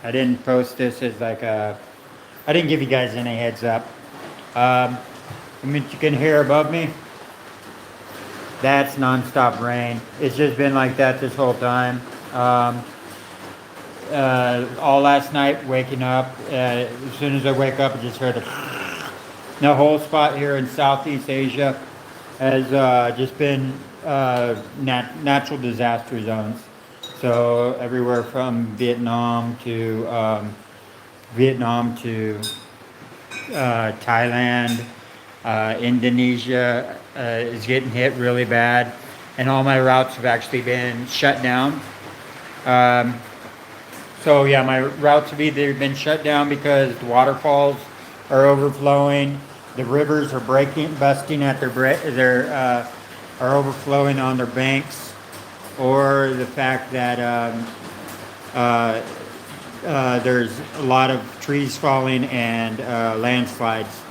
I didn't post this as like a, I didn't give you guys any heads up. Um, I mean, you can hear above me. That's nonstop rain. It's just been like that this whole time. Um, all last night, waking up. As soon as I wake up, I just heard the whole spot here in Southeast Asia has just been natural disaster zones. So everywhere from Vietnam to Thailand, Indonesia is getting hit really bad, and all my routes have actually been shut down. Um, so yeah, my routes have either been shut down because the waterfalls are overflowing, the rivers are busting at are overflowing on their banks, or the fact that uh, there's a lot of trees falling and landslides.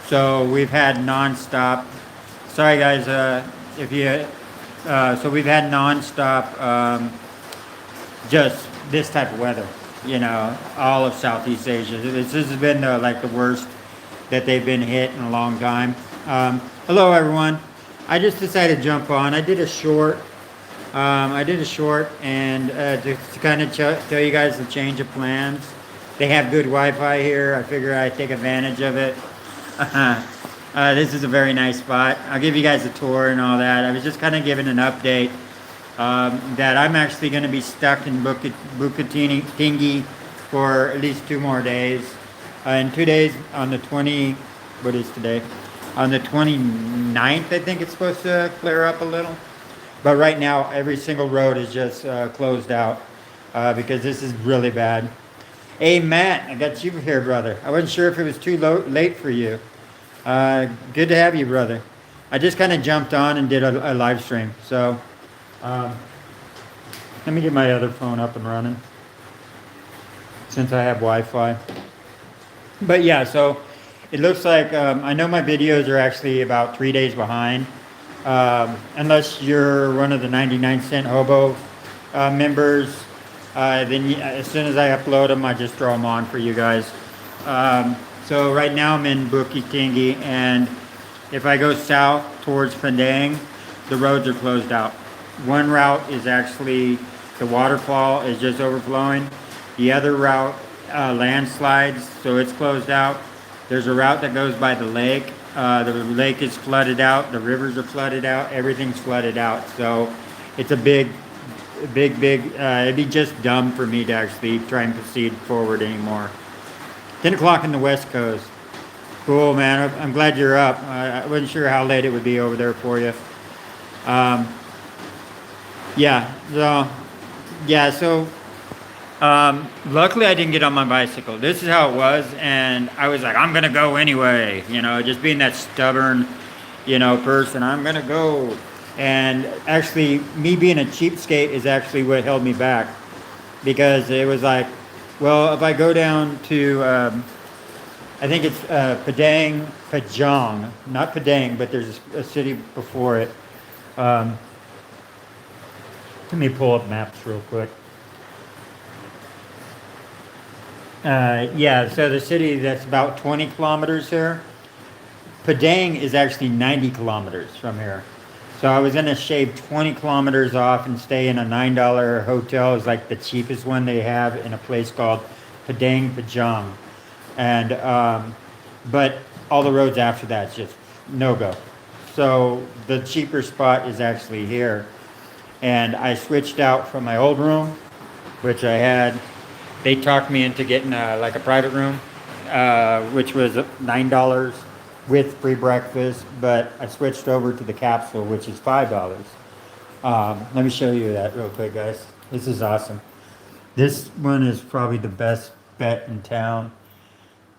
So we've had nonstop. Sorry guys, if you. So we've had nonstop, just this type of weather. You know, all of Southeast Asia. This has been like the worst that they've been hit in a long time. Hello everyone. I just decided to jump on. I did a short and to kind of tell you guys the change of plans. They have good Wi-Fi here. I figure I'd take advantage of it. This is a very nice spot. I'll give you guys a tour and all that. I was just kind of giving an update that I'm actually going to be stuck in Bukit for at least 2 more days. In 2 days, on the 20, what is today? On the 29th, I think it's supposed to clear up a little. But right now, every single road is just closed out because this is really bad. Hey, Matt, I got you here, brother. I wasn't sure if it was too late for you. Good to have you, brother. I just kind of jumped on and did a live stream. So um, let me get my other phone up and running since I have Wi-Fi. But yeah, so it looks like I know my videos are actually about 3 days behind. Unless you're one of the 99-cent Hobo members, then as soon as I upload them, I just throw them on for you guys. So right now I'm in Bukit, and if I go south towards Padang, the roads are closed out. One route is actually, the waterfall is just overflowing. The other route, landslides, so it's closed out. There's a route that goes by the lake. The lake is flooded out. The rivers are flooded out. Everything's flooded out. So it's a big. It'd be just dumb for me to actually try and proceed forward anymore. 10 o'clock in the West Coast. Cool, man. I'm glad you're up. I wasn't sure how late it would be over there for you. Yeah. So luckily I didn't get on my bicycle. This is how it was, and I was like, I'm gonna go anyway. You know, just being that stubborn, person. I'm gonna go. And actually, me being a cheapskate is actually what held me back, because it was like, well, if I go down to, I think it's Pajang, not Padang, but there's a city before it. Let me pull up maps real quick. Yeah, so the city that's about 20 kilometers here, Padang is actually 90 kilometers from here. So I was going to shave 20 kilometers off and stay in a $9 hotel. It's like the cheapest one they have in a place called Padang Pajang. And, but all the roads after that is just no-go. So the cheaper spot is actually here. And I switched out from my old room, which I had. They talked me into getting like a private room, which was $9 with free breakfast, but I switched over to the capsule, which is $5. Let me show you that real quick, guys. This is awesome. This one is probably the best bet in town.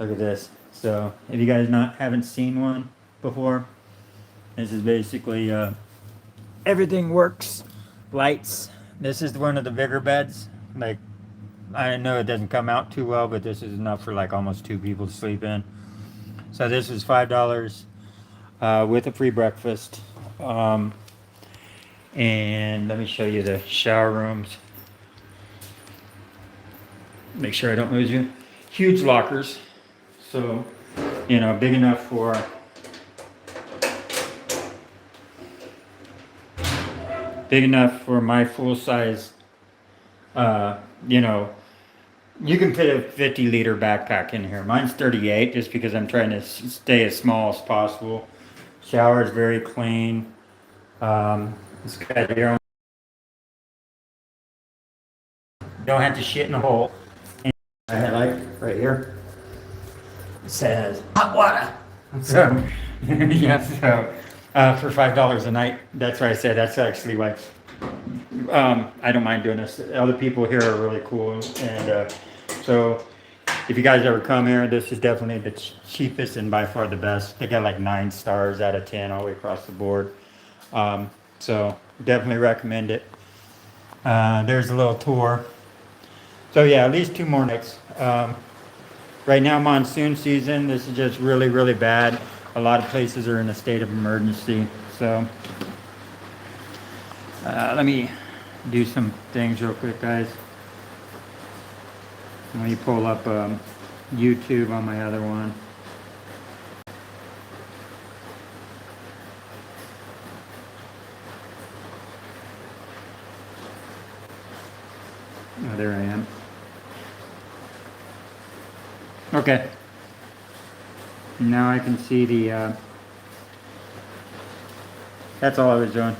Look at this. So if you guys haven't seen one before, this is basically everything works. Lights. This is one of the bigger beds. Like, I know it doesn't come out too well, but this is enough for like almost 2 people to sleep in. So this is $5 with a free breakfast. And let me show you the shower rooms. make sure I don't lose you. Huge lockers. So, you know, big enough for my full size, you know, you can fit a 50-liter backpack in here. Mine's 38 just because I'm trying to stay as small as possible. Shower is very clean. It's got your own. Don't have to shit in a hole. And I like right here. It says hot water. So, yeah, so for $5 a night. That's why I said that's actually why. I don't mind doing this. Other people here are really cool, and so if you guys ever come here, this is definitely the cheapest and by far the best. They got like 9 stars out of 10 all the way across the board. So definitely recommend it. There's a little tour. So yeah, at least 2 more nights. Right now, monsoon season. This is just really, really bad. A lot of places are in a state of emergency. So let me do some things real quick, guys. Let me pull up YouTube on my other one. Oh, there I am. Okay. Now I can see the, that's all I was doing.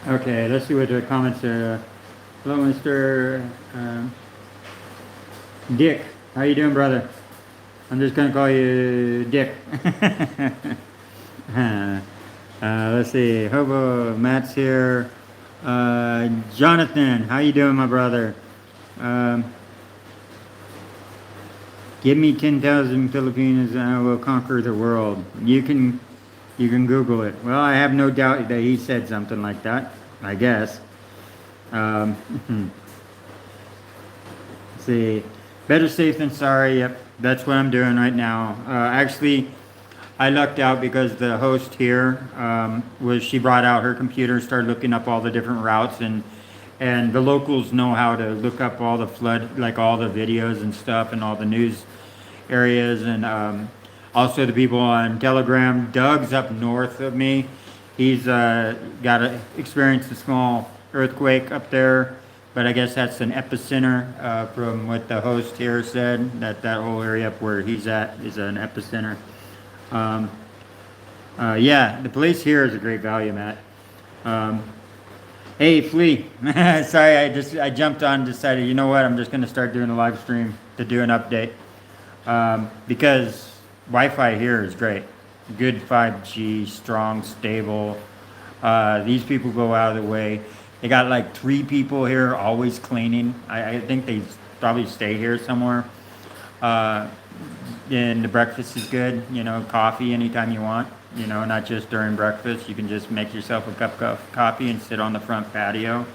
Okay, let's see what the comments are. Hello, Mr. Dick. How you doing, brother? I'm just gonna call you Dick. Let's see. Hobo, Matt's here. Jonathan, how you doing, my brother? Give me 10,000 Filipinos and I will conquer the world. You can Google it. Well, I have no doubt that he said something like that, I guess. Let's see. Better safe than sorry. Yep, that's what I'm doing right now. Actually, I lucked out because the host here she brought out her computer, started looking up all the different routes, and the locals know how to look up all the flood, like all the videos and stuff, and all the news areas, and also the people on Telegram. Doug's up north of me. He's experienced a small earthquake up there, but I guess that's an epicenter from what the host here said, that whole area up where he's at is an epicenter. Yeah, the place here is a great value, Matt. Hey, Flea. Sorry, I jumped on and decided, you know what, I'm just going to start doing a live stream to do an update. Because Wi-Fi here is great. Good 5G, strong, stable. These people go out of the way. They got like 3 people here always cleaning. I think they probably stay here somewhere. And the breakfast is good, you know, coffee anytime you want, you know, not just during breakfast. You can just make yourself a cup of coffee and sit on the front patio.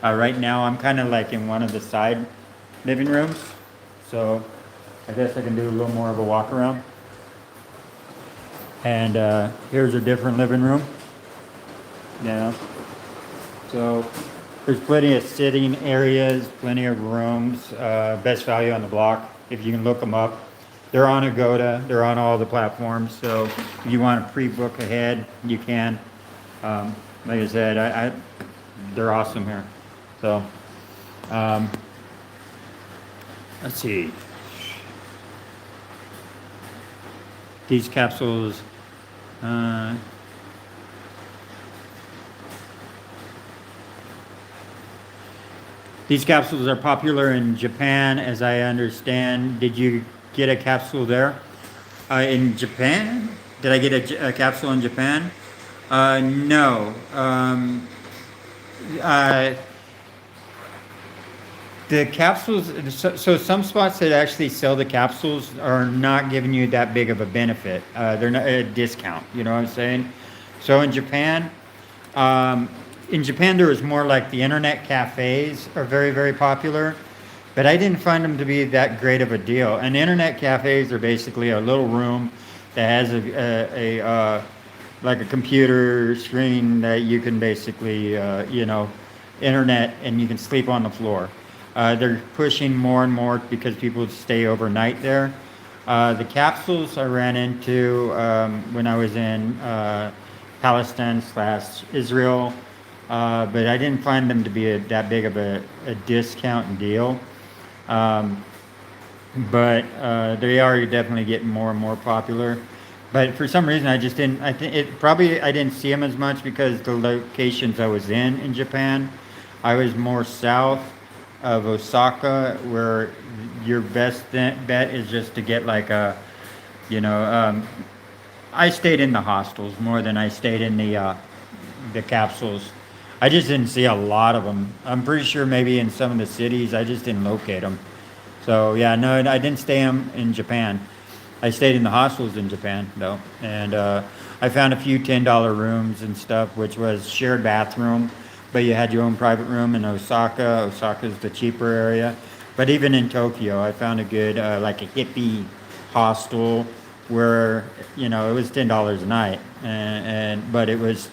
Right now I'm kind of like in one of the side living rooms, so I guess I can do a little more of a walk around. And here's a different living room. Yeah. So there's plenty of sitting areas, plenty of rooms. Best value on the block, if you can look them up. They're on Agoda. They're on all the platforms. So if you want to pre-book ahead, you can. Like I said, they're awesome here. So let's see. These capsules. These capsules are popular in Japan, as I understand. Did you get a capsule there? In Japan? Did I get a capsule in Japan? No. The capsules, so some spots that actually sell the capsules are not giving you that big of a benefit. They're not a discount, you know what I'm saying? So in Japan, there was more like the internet cafes are very, very popular, but I didn't find them to be that great of a deal. And internet cafes are basically a little room that has like a computer screen that you can basically, you know, internet and you can sleep on the floor. They're pushing more and more because people stay overnight there. The capsules I ran into when I was in Palestine slash Israel, but I didn't find them to be that big of a discount and deal. Um, but they are definitely getting more and more popular. But for some reason, I just didn't. I think it probably I didn't see them as much because the locations I was in Japan, I was more south of Osaka, where your best bet is just to get like a, you know, I stayed in the hostels more than I stayed in the capsules. I just didn't see a lot of them. I'm pretty sure maybe in some of the cities I just didn't locate them. So yeah, no, I didn't stay in Japan. I stayed in the hostels in Japan though, and I found a few $10 rooms and stuff, which was shared bathroom, but you had your own private room in Osaka. Osaka's the cheaper area, but even in Tokyo, I found a good like a hippie hostel where it was $10 a night, and but it was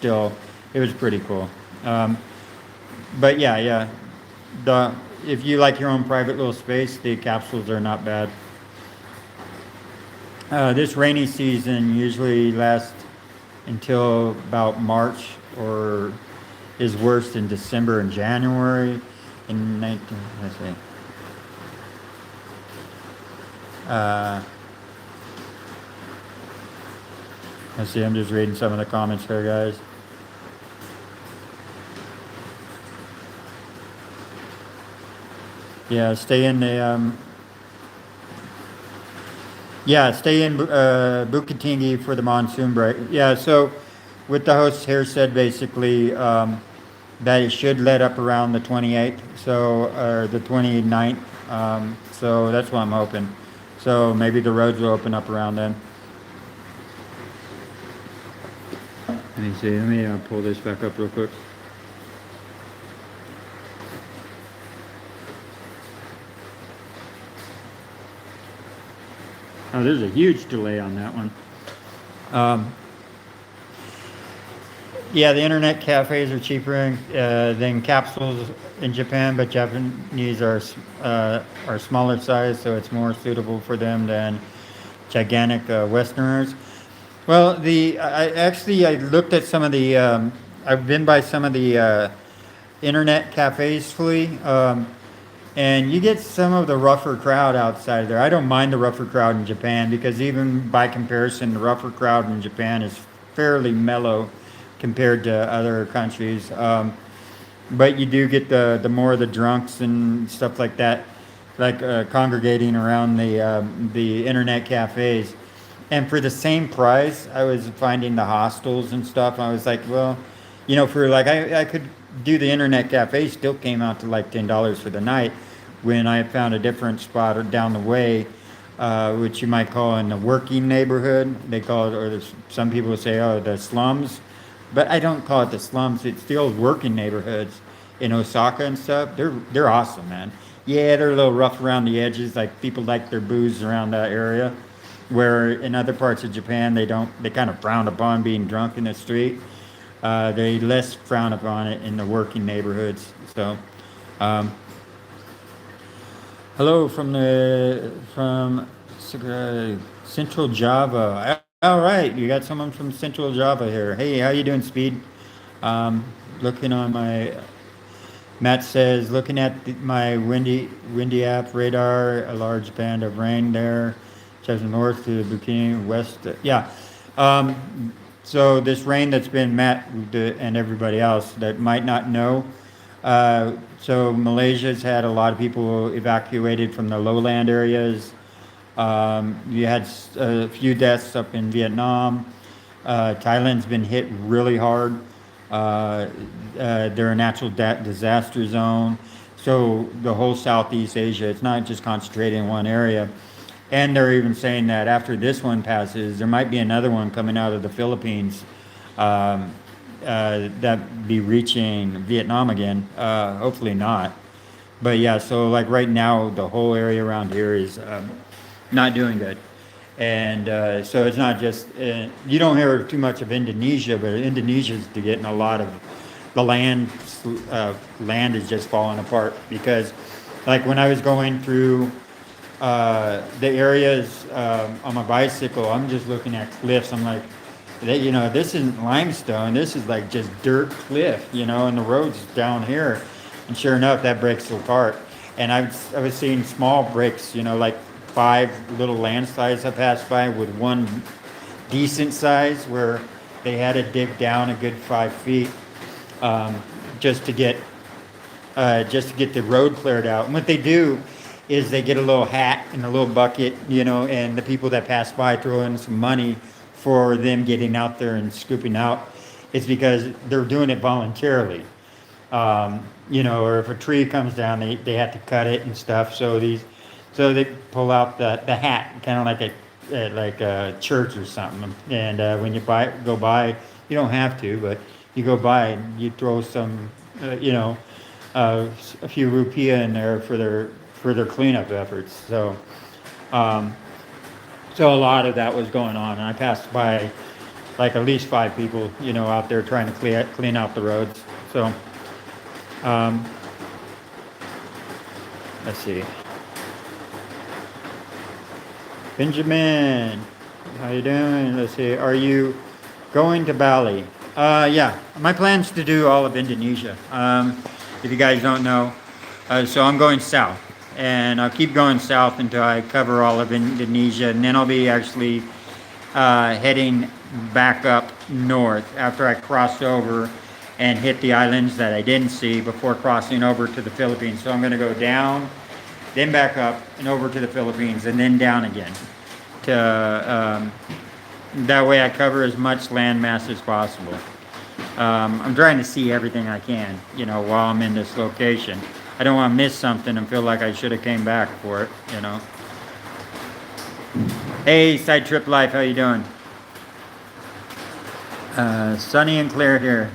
pretty cool. Um, but yeah, the if you like your own private little space, the capsules are not bad. This rainy season usually lasts until about March, or is worse in December and January. In 19, let's see. Uh, let's see. I'm just reading some of the comments here, guys. Yeah, stay in the yeah, stay in Bukitingi for the monsoon break. Yeah, so what the host here said basically that it should let up around the 28th, so or the 29th. So that's what I'm hoping. So maybe the roads will open up around then. Let me see. Let me pull this back up real quick. Oh, there's a huge delay on that one. Um, yeah, the internet cafes are cheaper than capsules in Japan, but Japanese are smaller size, so it's more suitable for them than gigantic Westerners. Well, I looked at some of the I've been by some of the internet cafes, Flea. And you get some of the rougher crowd outside there. I don't mind the rougher crowd in Japan because even by comparison, the rougher crowd in Japan is fairly mellow compared to other countries. But you do get the more of the drunks and stuff like that, like congregating around the internet cafes. And for the same price, I was finding the hostels and stuff. I was like, well, for like I could do the internet cafe, still came out to like $10 for the night. When I found a different spot or down the way, which you might call in the working neighborhood, they call it, or some people say, oh, the slums, but I don't call it the slums. It's the old working neighborhoods in Osaka and stuff. They're awesome, man. Yeah, they're a little rough around the edges. Like people like their booze around that area, where in other parts of Japan they don't. They kind of frown upon being drunk in the street. They less frown upon it in the working neighborhoods. So, hello from Central Java. All right, you got someone from Central Java here. Hey, how you doing, Speed? Looking on my Matt says, looking at my windy app radar, a large band of rain there, just north to the Bikini, west. Yeah. So this rain that's been Matt and everybody else that might not know. So Malaysia's had a lot of people evacuated from the lowland areas. You had a few deaths up in Vietnam. Thailand's been hit really hard. They're a natural disaster zone. So the whole Southeast Asia, it's not just concentrated in one area. And they're even saying that after this one passes, there might be another one coming out of the Philippines that be reaching Vietnam again. Hopefully not. But yeah, so like right now, the whole area around here is not doing good. And so it's not just, you don't hear too much of Indonesia, but Indonesia's getting a lot of the land is just falling apart because, like when I was going through the areas on my bicycle, I'm just looking at cliffs. I'm like, this isn't limestone. This is like just dirt cliff, and the road's down here. And sure enough, that breaks apart. And I was seeing small breaks, like 5 little landslides I passed by with one decent size where they had to dig down a good 5 feet um, just to get the road cleared out. And what they do is they get a little hat and a little bucket, and the people that pass by throw in some money for them getting out there and scooping out. It's because they're doing it voluntarily. Or if a tree comes down, they have to cut it and stuff. So they pull out the hat, kind of like a church or something. And when you go by, you don't have to, but you go by and you throw some, a few rupiah in there for their cleanup efforts. So a lot of that was going on, and I passed by like at least 5 people, out there trying to clean out the roads. So. Let's see. Benjamin, how you doing? Let's see. Are you going to Bali? Yeah. My plan's to do all of Indonesia. If you guys don't know, so I'm going south, and I'll keep going south until I cover all of Indonesia, and then I'll be actually heading back up north after I cross over and hit the islands that I didn't see before crossing over to the Philippines. So I'm going to go down, then back up and over to the Philippines, and then down again. That way I cover as much land mass as possible. I'm trying to see everything I can, while I'm in this location. I don't want to miss something and feel like I should have came back for it, Hey, Side Trip Life, how you doing? Sunny and clear here.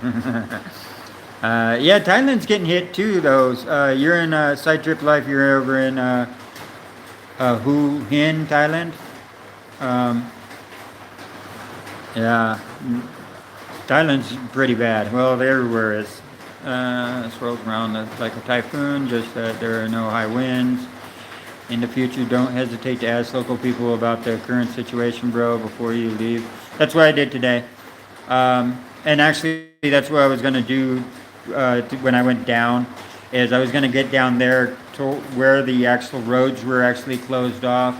Yeah, Thailand's getting hit too, though. You're in Side Trip Life. You're over in Hue Hin, Thailand. Yeah, Thailand's pretty bad. Well, everywhere is. Swirls around like a typhoon. Just that there are no high winds. In the future, don't hesitate to ask local people about the current situation, bro, before you leave. That's what I did today. And actually, that's what I was going to do when I went down, is I was going to get down there to where the actual roads were actually closed off,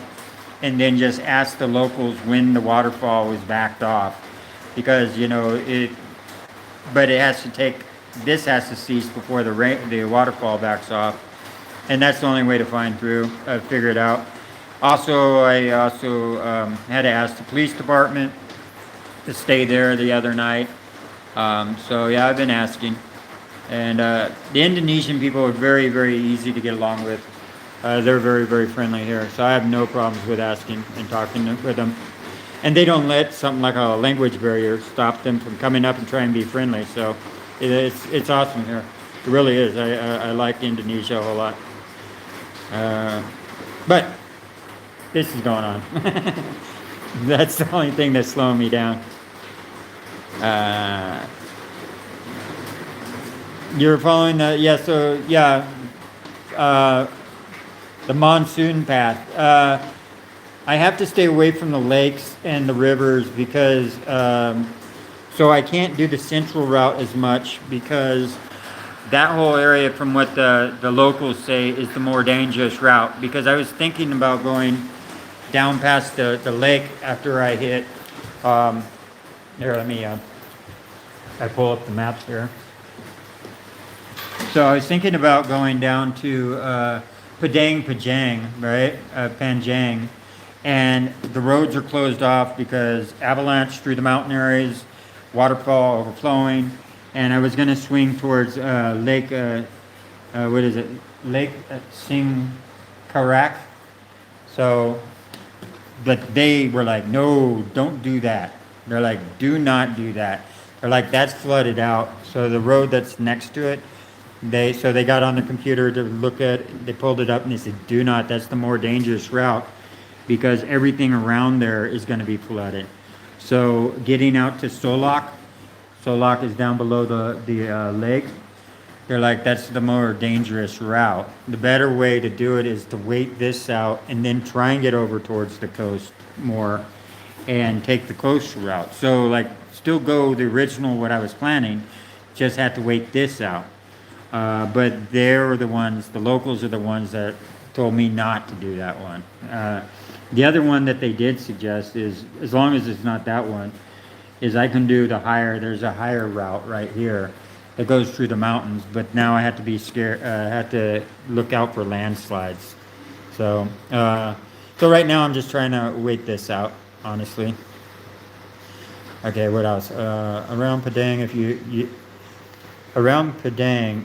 and then just ask the locals when the waterfall was backed off, because but it has to this has to cease before the waterfall backs off, and that's the only way to figure it out. Also, I had to ask the police department to stay there the other night. So yeah, I've been asking, and the Indonesian people are very, very easy to get along with. They're very, very friendly here, so I have no problems with asking and talking with them. And they don't let something like a language barrier stop them from coming up and trying to be friendly. So it's awesome here. It really is. I like Indonesia a whole lot. But this is going on. That's the only thing that's slowing me down. You're following the monsoon path. I have to stay away from the lakes and the rivers because so I can't do the central route as much, because that whole area, from what the locals say, is the more dangerous route. Because I was thinking about going down past the lake after I hit here, let me I pull up the maps here. So I was thinking about going down to Pajang, right? Panjang, and the roads are closed off because avalanche through the mountain areas, waterfall overflowing, and I was going to swing towards Lake, what is it? Lake Singkarak. So, but they were like, no, don't do that. They're like, do not do that. They're like, that's flooded out. So the road that's next to it, they got on the computer to look at it, they pulled it up and they said, do not, that's the more dangerous route, because everything around there is going to be flooded. So getting out to Solok Solok is down below the lake. They're like, that's the more dangerous route. The better way to do it is to wait this out and then try and get over towards the coast more and take the coastal route. So like, still go the original what I was planning, just had to wait this out. But they're the ones, the locals are the ones that told me not to do that one. The other one that they did suggest is, as long as it's not that one, is I can do the higher, there's a higher route right here that goes through the mountains, but now I have to be scared, have to look out for landslides. So, so right now I'm just trying to wait this out, honestly. Okay, what else? Around Padang, around Padang,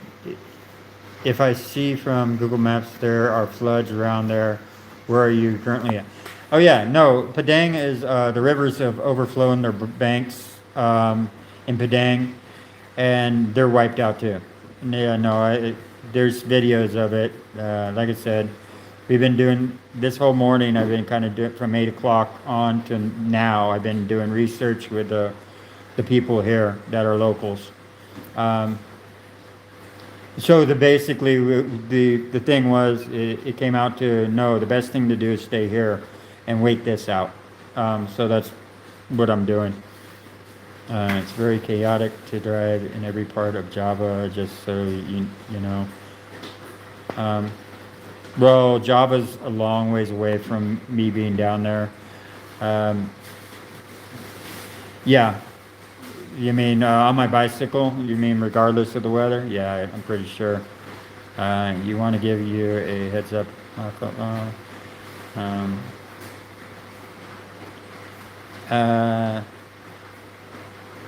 if I see from Google Maps there are floods around there, where are you currently at? Oh yeah, no, Padang is, the rivers have overflown their banks in Padang, and they're wiped out too. And yeah, no, there's videos of it. Like I said, we've been doing, this whole morning I've been kind of doing, from 8 o'clock on to now, I've been doing research with the people here that are locals. So basically the thing was, it came out to, no, the best thing to do is stay here and wait this out. So that's what I'm doing. It's very chaotic to drive in every part of Java, just so you know. Well, Java's a long ways away from me being down there. Yeah. You mean on my bicycle? You mean regardless of the weather? Yeah, I'm pretty sure. You want to give you a heads up.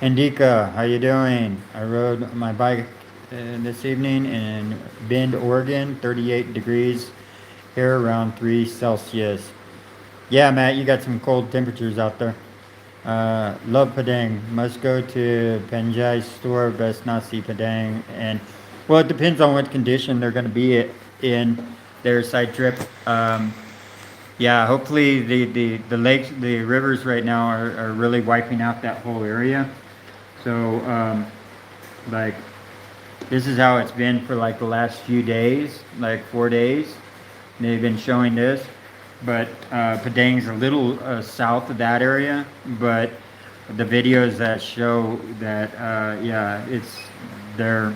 Indika, how you doing? I rode my bike this evening in Bend, Oregon, 38 degrees here, around 3 Celsius. Yeah, Matt, you got some cold temperatures out there. Love Padang. Must go to Penjai store. Best not see Padang. And well, it depends on what condition they're going to be in their side trip. Yeah, hopefully the lakes, the rivers right now are really wiping out that whole area. So like, this is how it's been for like the last few days, like 4 days. They've been showing this. But Padang's a little south of that area, but the videos that show that, yeah, it's the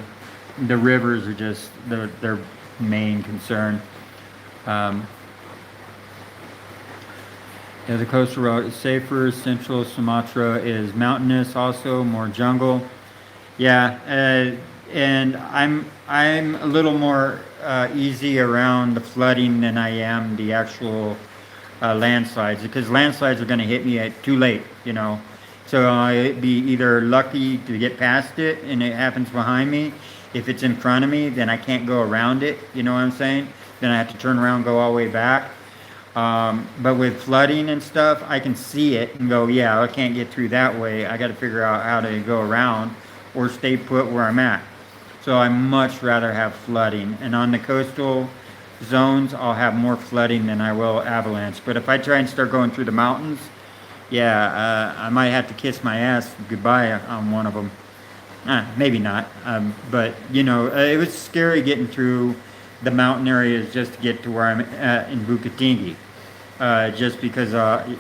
rivers are just their main concern. Yeah, the coastal route is safer. Central Sumatra is mountainous, also more jungle. Yeah, and I'm a little more easy around the flooding than I am the actual landslides, because landslides are going to hit me at too late, you know. So I'd be either lucky to get past it and it happens behind me. If it's in front of me, then I can't go around it, you know what I'm saying? Then I have to turn around and go all the way back. But with flooding and stuff, I can see it and go, yeah, I can't get through that way. I got to figure out how to go around or stay put where I'm at. So I much rather have flooding. And on the coastal zones, I'll have more flooding than I will avalanche. But if I try and start going through the mountains, yeah, I might have to kiss my ass goodbye on one of them. Maybe not. But, you know, it was scary getting through the mountain areas just to get to where I'm at in Bukatingi. Just because,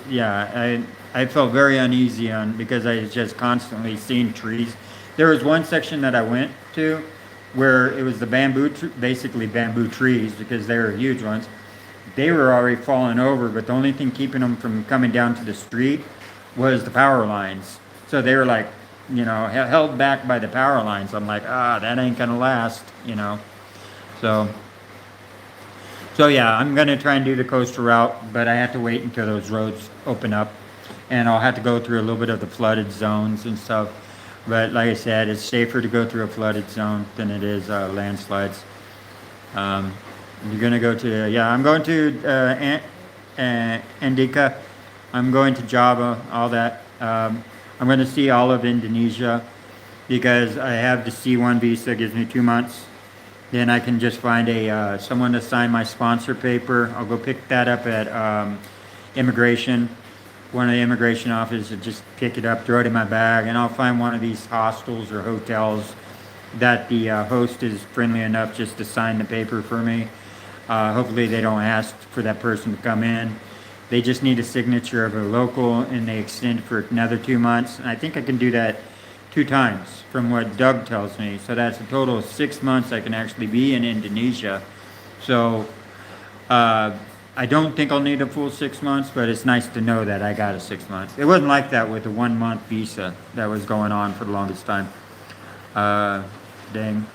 yeah, I felt very uneasy because I was just constantly seeing trees. There was one section that I went to where it was the basically bamboo trees, because they were huge ones. They were already falling over, but the only thing keeping them from coming down to the street was the power lines. So they were like, you know, held back by the power lines. I'm like, that ain't gonna last, you know. So yeah, I'm gonna try and do the coastal route, but I have to wait until those roads open up, and I'll have to go through a little bit of the flooded zones and stuff. But like I said, it's safer to go through a flooded zone than it is landslides. You're gonna go to, yeah, I'm going to Andika. I'm going to Java, all that. I'm going to see all of Indonesia, because I have the C1 visa, gives me 2 months. Then I can just find someone to sign my sponsor paper. I'll go pick that up at immigration, one of the immigration officers to just pick it up, throw it in my bag, and I'll find one of these hostels or hotels that the host is friendly enough just to sign the paper for me. Hopefully they don't ask for that person to come in. They just need a signature of a local, and they extend it for another 2 months. And I think I can do that 2 times from what Doug tells me. So that's a total of 6 months I can actually be in Indonesia. So I don't think I'll need a full 6 months, but it's nice to know that I got a 6 months. It wasn't like that with the 1 month visa that was going on for the longest time. Dang.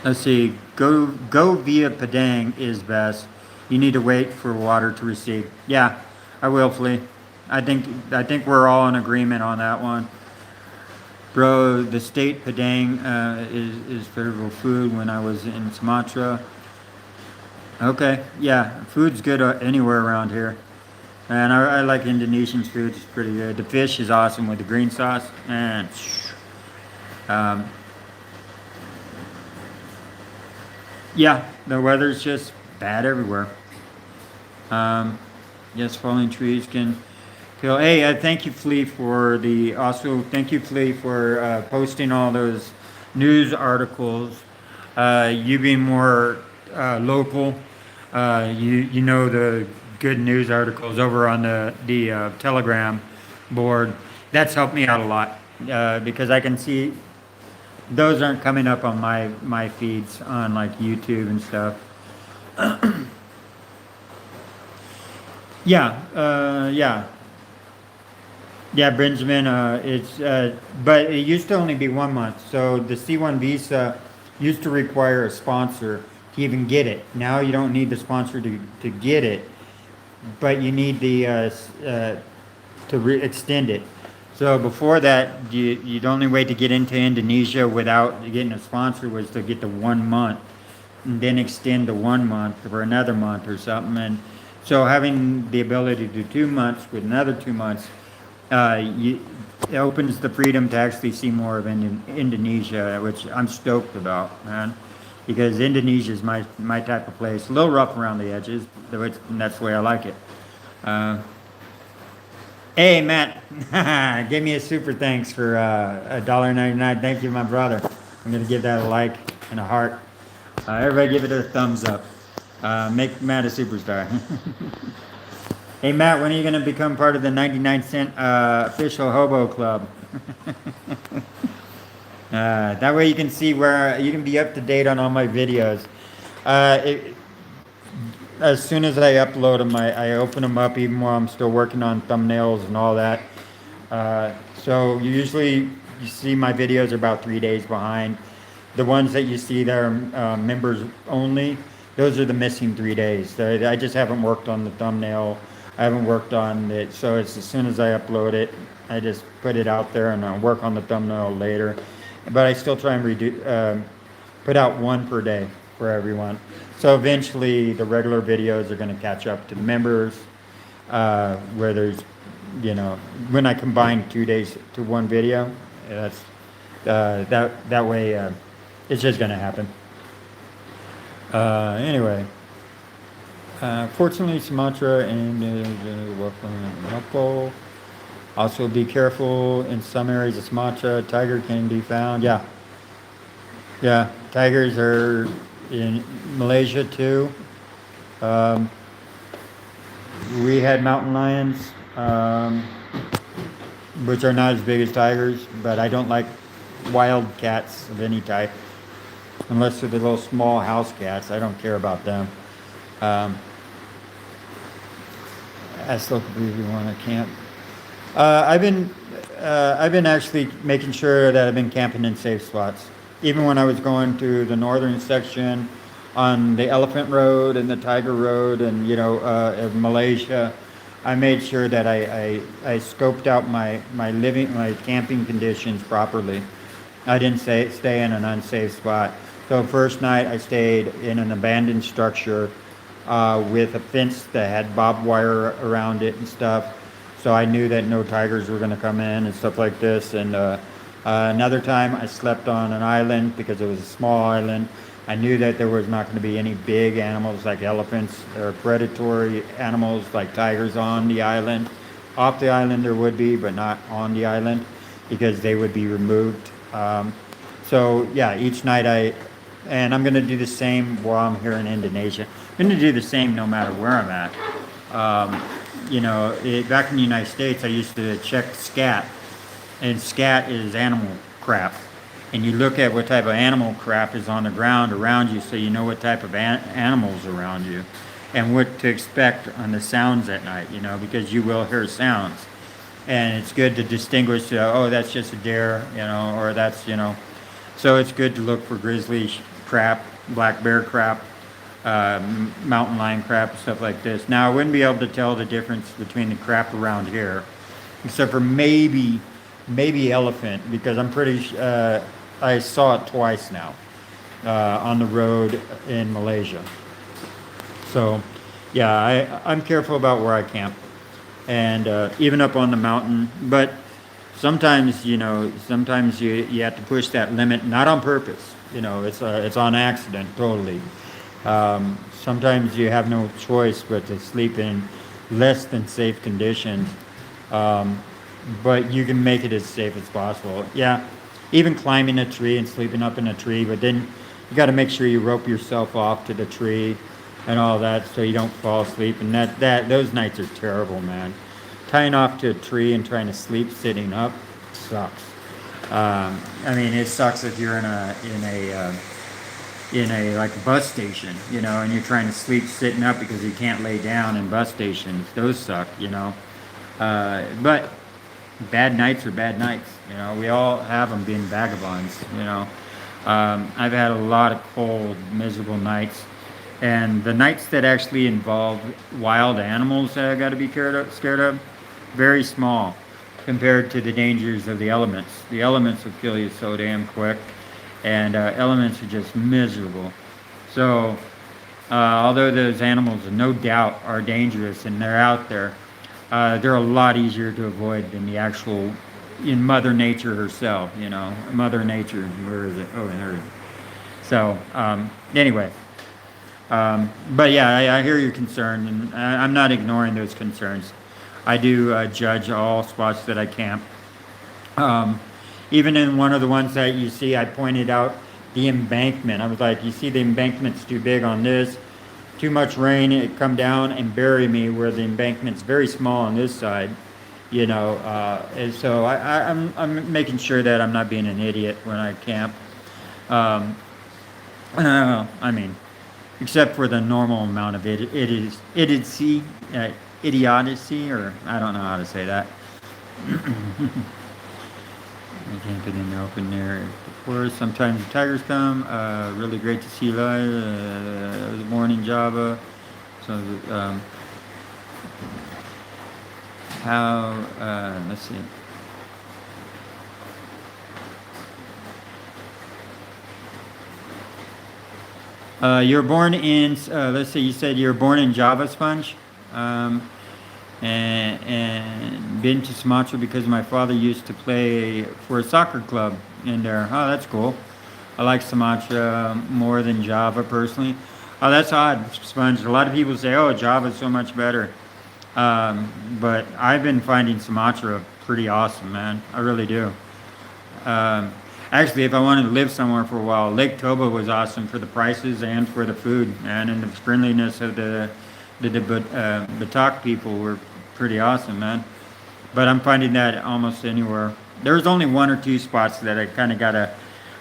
Let's see. Go via Padang is best. You need to wait for water to recede. Yeah, I will, Flea. I think we're all in agreement on that one. Bro, the state Padang is favorable food when I was in Sumatra. Okay, yeah, food's good anywhere around here. And I like Indonesian food, it's pretty good. The fish is awesome with the green sauce. And yeah, the weather's just bad everywhere. Yes, falling trees can kill. Hey, thank you, Flea, for the also. Thank you, Flea, for posting all those news articles. You being more local, you know the good news articles over on the Telegram board. That's helped me out a lot because I can see those aren't coming up on my feeds on like YouTube and stuff. Yeah, Benjamin. But it used to only be 1 month. So the C1 visa used to require a sponsor to even get it. Now you don't need the sponsor to get it, but you need the extend it. So before that, you'd only way to get into Indonesia without getting a sponsor was to get the 1 month, and then extend the 1 month for another month or something. And so having the ability to do 2 months with another 2 months, it opens the freedom to actually see more of Indonesia, which I'm stoked about, man. Because Indonesia is my type of place. A little rough around the edges, and that's the way I like it. Hey, Matt, give me a super thanks for $1.99. Thank you, my brother. I'm going to give that a like and a heart. Everybody give it a thumbs up. Make Matt a superstar. Hey, Matt, when are you going to become part of the 99-cent official Hobo Club? That way you can see where you can be up to date on all my videos. As soon as I upload them, I open them up even while I'm still working on thumbnails and all that. So you see my videos are about 3 days behind. The ones that you see that are members only, those are the missing 3 days. I just haven't worked on the thumbnail. I haven't worked on it. So it's as soon as I upload it, I just put it out there and I'll work on the thumbnail later. But I still try and put out one per day for everyone. So eventually the regular videos are going to catch up to the members, where there's, when I combine 2 days to one video, that's that way it's just going to happen. Anyway, fortunately Sumatra and welcome. Also be careful in some areas of Sumatra. Tiger can be found. Yeah, tigers are in Malaysia too. We had mountain lions, which are not as big as tigers, but I don't like wild cats of any type. Unless they're the little small house cats. I don't care about them. I still believe you want to camp. I've been actually making sure that I've been camping in safe spots. Even when I was going to the northern section on the Elephant Road and the Tiger Road and, of Malaysia, I made sure that I scoped out my camping conditions properly. I didn't stay in an unsafe spot. So first night I stayed in an abandoned structure with a fence that had barbed wire around it and stuff. So I knew that no tigers were going to come in and stuff like this. And another time I slept on an island because it was a small island. I knew that there was not going to be any big animals like elephants or predatory animals like tigers on the island. Off the island there would be, but not on the island because they would be removed. So yeah, each night and I'm going to do the same while I'm here in Indonesia. I'm going to do the same no matter where I'm at. Back in the United States, I used to check scat, and scat is animal crap. And you look at what type of animal crap is on the ground around you so you know what type of animals around you and what to expect on the sounds at night, because you will hear sounds. And it's good to distinguish, that's just a deer, or that's. So it's good to look for grizzly crap, black bear crap, mountain lion crap, stuff like this. Now, I wouldn't be able to tell the difference between the crap around here, except for maybe elephant, because I'm pretty I saw it twice now on the road in Malaysia. So, yeah, I'm careful about where I camp, and even up on the mountain. But sometimes, you have to push that limit, not on purpose. It's on accident, totally. Sometimes you have no choice but to sleep in less than safe conditions. But you can make it as safe as possible. Yeah, even climbing a tree and sleeping up in a tree, but then you got to make sure you rope yourself off to the tree and all that so you don't fall asleep. And those nights are terrible, man. Tying off to a tree and trying to sleep sitting up sucks. It sucks if you're in a like a bus station, and you're trying to sleep sitting up because you can't lay down in bus stations. Those suck, But bad nights are bad nights. We all have them being vagabonds. I've had a lot of cold, miserable nights, and the nights that actually involve wild animals that I got to be scared of, very small compared to the dangers of the elements. The elements will kill you so damn quick, and elements are just miserable. So, although those animals, no doubt, are dangerous and they're out there, they're a lot easier to avoid than the actual, in Mother Nature herself, Mother Nature, where is it? Oh, there it is. So, anyway. But yeah, I hear your concern, and I'm not ignoring those concerns. I do judge all spots that I camp. Even in one of the ones that you see, I pointed out the embankment. I was like, you see the embankment's too big on this. Too much rain, it come down and bury me where the embankment's very small on this side. And so I'm making sure that I'm not being an idiot when I camp. Except for the normal amount of idiocy, or I don't know how to say that. I camped in the open area before. Sometimes the tigers come. Really great to see live. I was born in Java, so let's see. You're born in, let's see, you said you're born in Java, Sponge, and been to Sumatra because my father used to play for a soccer club in there. Oh, that's cool. I like Sumatra more than Java personally. Oh, that's odd, Sponge. A lot of people say, oh, Java's so much better. But I've been finding Sumatra pretty awesome, man. I really do. Actually, if I wanted to live somewhere for a while, Lake Toba was awesome for the prices and for the food, man, and the friendliness of the Batak people were pretty awesome, man. But I'm finding that almost anywhere. There's only one or two spots that I kind of got a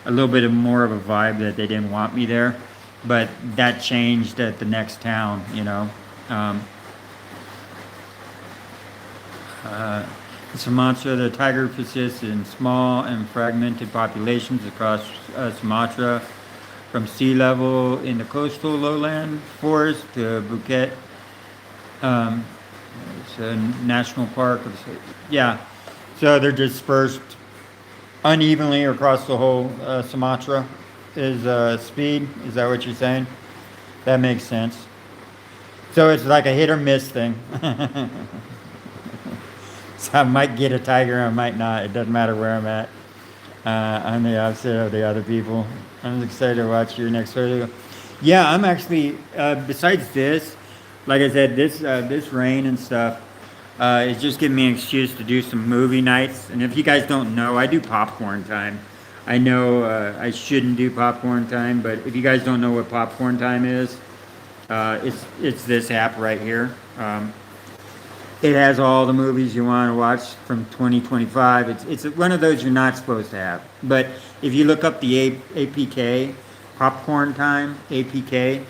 little bit more of a vibe that they didn't want me there, but that changed at the next town, Sumatra, the tiger persists in small and fragmented populations across Sumatra, from sea level in the coastal lowland forest to Bukit. It's a national park. Yeah, so they're dispersed unevenly across the whole Sumatra. Is speed? Is that what you're saying? That makes sense. So it's like a hit or miss thing. So I might get a tiger, I might not. It doesn't matter where I'm at. I'm the opposite of the other people. I'm excited to watch your next video. Yeah, I'm actually. Besides this, like I said, this rain and stuff is just giving me an excuse to do some movie nights. And if you guys don't know, I do popcorn time. I know I shouldn't do popcorn time, but if you guys don't know what popcorn time is, it's this app right here. It has all the movies you want to watch from 2025. It's one of those you're not supposed to have. But if you look up the APK, Popcorn Time APK,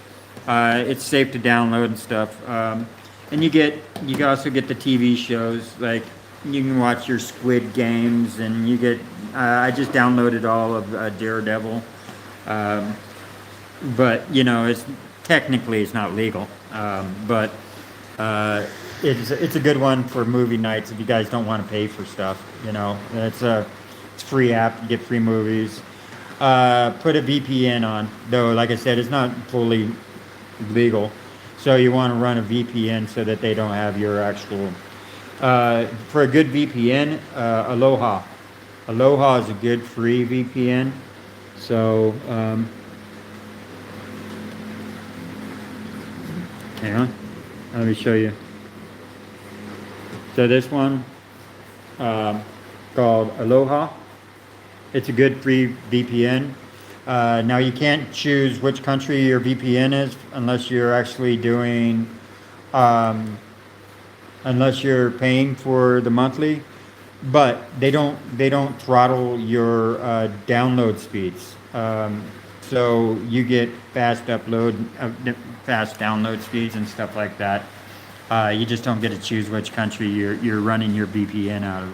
it's safe to download and stuff. And you can also get the TV shows, like you can watch your Squid Games, and you get. I just downloaded all of Daredevil, but you know it's technically it's not legal, but. It's a good one for movie nights if you guys don't want to pay for stuff. You know, it's a free app. You get free movies. Put a VPN on, though. Like I said, it's not fully legal, so you want to run a VPN so that they don't have your actual. For a good VPN, Aloha. Aloha is a good free VPN. So, hang on. Let me show you. So this one, called Aloha. It's a good free VPN. Now you can't choose which country your VPN is unless you're actually doing, unless you're paying for the monthly. But they don't throttle your download speeds. So you get fast download speeds and stuff like that. You just don't get to choose which country you're running your VPN out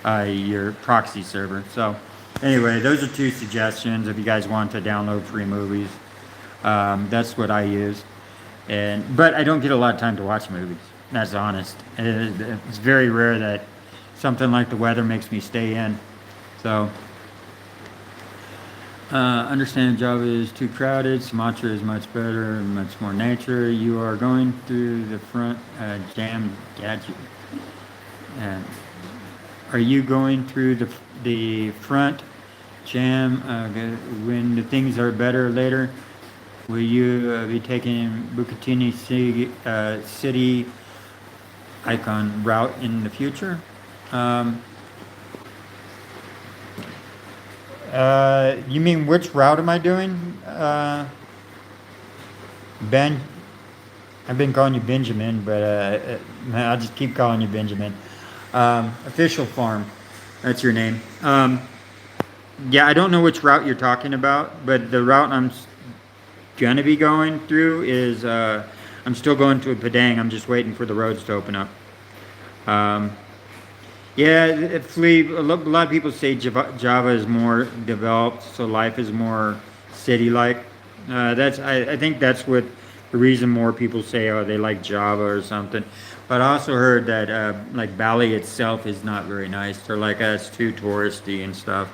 of, your proxy server. So anyway, those are two suggestions if you guys want to download free movies. That's what I use. But I don't get a lot of time to watch movies. That's honest. It's very rare that something like the weather makes me stay in. So understand Java is too crowded. Sumatra is much better and much more nature. You are going through the front jam gadget. Are you going through the front jam when the things are better later? Will you be taking Bukitini City icon route in the future? You mean which route am I doing? Ben, I've been calling you Benjamin, but I'll just keep calling you Benjamin. Official Farm, that's your name. Yeah, I don't know which route you're talking about, but the route I'm gonna be going through is I'm still going to Padang. I'm just waiting for the roads to open up. Yeah, Flea, a lot of people say Java is more developed, so life is more city-like. I think that's what the reason more people say, oh, they like Java or something. But I also heard that like Bali itself is not very nice. They're like, it's too touristy and stuff.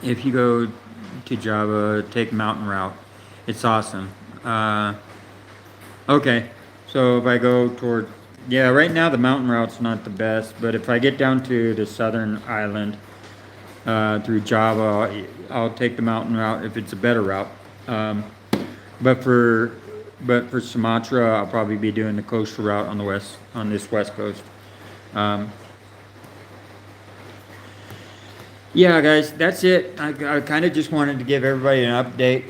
If you go to Java, take mountain route. It's awesome. Okay, so if I go toward... Yeah, right now the mountain route's not the best, but if I get down to the southern island through Java, I'll take the mountain route if it's a better route. But for Sumatra, I'll probably be doing the coastal route on this west coast. Yeah, guys, that's it. I kind of just wanted to give everybody an update,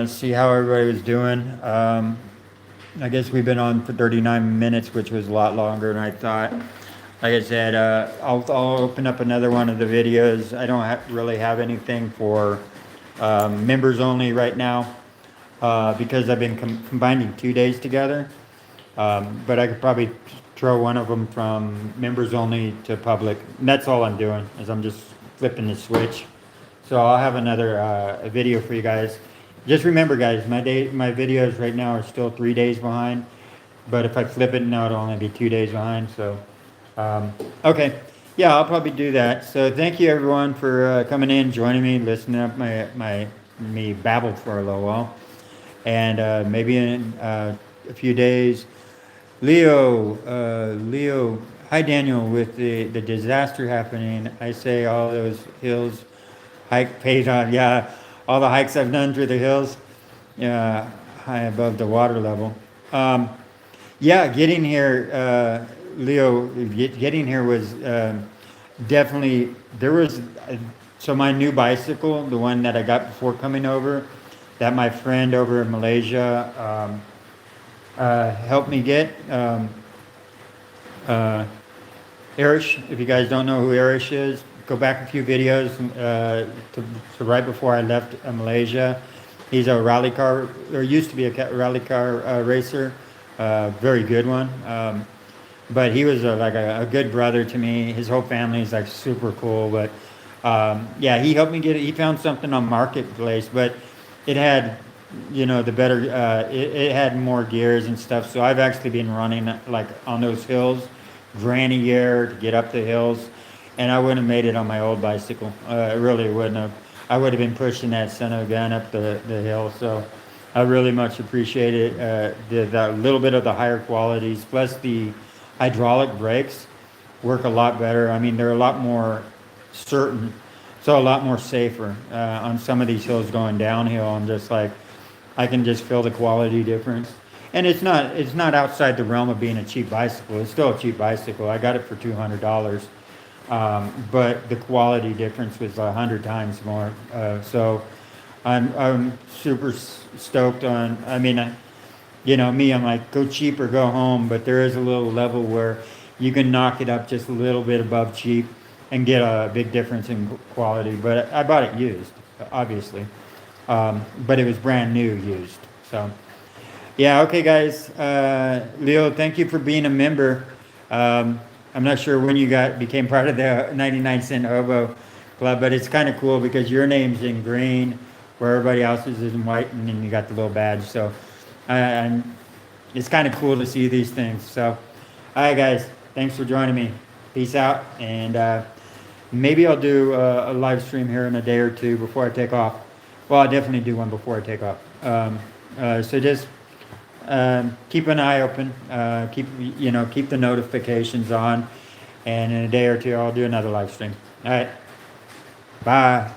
see how everybody was doing. I guess we've been on for 39 minutes, which was a lot longer than I thought. Like I said, I'll open up another one of the videos. I don't really have anything for members only right now because I've been combining 2 days together. But I could probably throw one of them from members only to public. And that's all I'm doing, is I'm just flipping the switch. So I'll have another a video for you guys. Just remember, guys, my videos right now are still 3 days behind, but if I flip it now, it'll only be 2 days behind. So, okay, yeah, I'll probably do that. So thank you everyone for coming in, joining me, listening up me babble for a little while, and maybe in a few days, Leo, hi Daniel, with the disaster happening, I say all those hills hike paid on. Yeah, all the hikes I've done through the hills, yeah, high above the water level. Um, yeah, getting here, Leo, getting here was definitely, there was, so my new bicycle, the one that I got before coming over, that my friend over in Malaysia helped me get. Uh, Arish, if you guys don't know who Arish is, go back a few videos to right before I left Malaysia. He's a rally car, or used to be a rally car racer, very good one. But he was like a good brother to me. His whole family is like super cool. But yeah, he helped me get it. He found something on Marketplace, but it had, the better, it had more gears and stuff. So I've actually been running like on those hills, granny gear to get up the hills, and I wouldn't have made it on my old bicycle. I really wouldn't have. I would have been pushing that son of a gun up the hill. So I really much appreciate it. The little bit of the higher qualities, plus the hydraulic brakes work a lot better. I mean, they're a lot more certain, so a lot more safer on some of these hills going downhill. I'm just like, I can just feel the quality difference. And it's not outside the realm of being a cheap bicycle. It's still a cheap bicycle. I got it for $200, but the quality difference was 100 times more. So I'm super stoked on. I mean, me, I'm like, go cheap or go home. But there is a little level where you can knock it up just a little bit above cheap and get a big difference in quality. But I bought it used, obviously. But it was brand new used. So, yeah, okay, guys. Leo, thank you for being a member. I'm not sure when you became part of the 99-cent Hobo Club, but it's kind of cool because your name's in green, where everybody else's is in white, and then you got the little badge. So, and it's kind of cool to see these things. So, all right, guys, thanks for joining me. Peace out, and maybe I'll do a live stream here in a day or two before I take off. Well, I'll definitely do one before I take off. So just keep an eye open. Keep the notifications on, and in a day or two, I'll do another live stream. All right, bye.